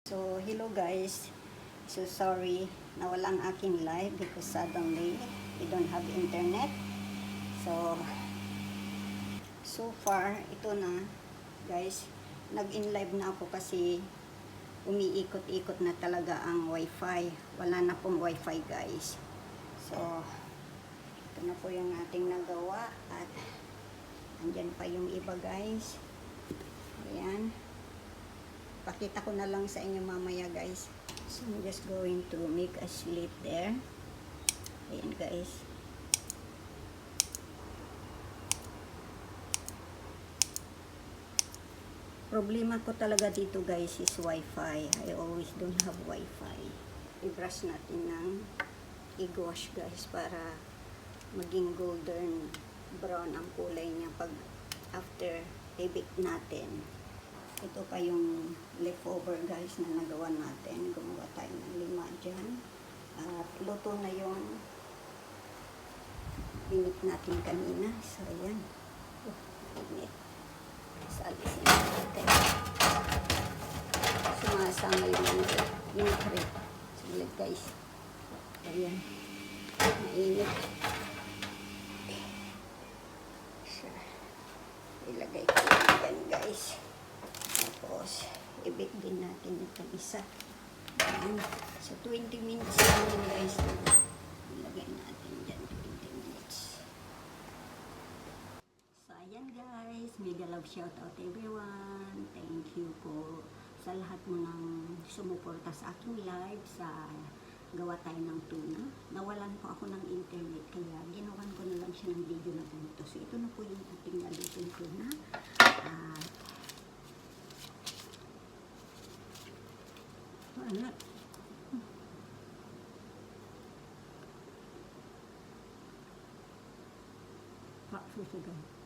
So, hello guys. So, sorry, nawala ang aking live because suddenly we don't have internet. So far, ito na, guys. Nag-in live na ako kasi umiikot-ikot na talaga ang wifi. Wala na pong wifi, guys. So, ito na po yung ating nagawa at andyan pa yung iba, guys. Ayan. Pakita ko na lang sa inyo mamaya, guys. So, I'm just going to make a slit there. Ayan, guys. Problema ko talaga dito, guys, is wifi. I always don't have wifi. I-brush natin ng i-wash, guys, para maging golden brown ang kulay niya pag after i-bake natin. Ito pa yung leftover, guys, na nagawa natin. Gumawa tayo ng 5 dyan. At luto na yung binit natin kanina. So, ayan. Binit. Alisin natin. Sumasama yung vinaigrette. Saglit, guys. Ayan. Mainit. So, ilagay ko yan, guys. Tapos, i-bake din natin itong isa. Ayan. So, 20 minutes lang, guys. Ilagay natin dyan, 20 minutes. So, ayan, guys. Mega love shoutout everyone. Thank you po sa lahat mo nang sumuporta sa aking live sa gawa tayo ng tuna. Nawalan po ako ng internet, kaya ginawan ko na lang siya ng video na ganito. So, ito na po yung ating nalutong tuna. Ano? Pak susugan.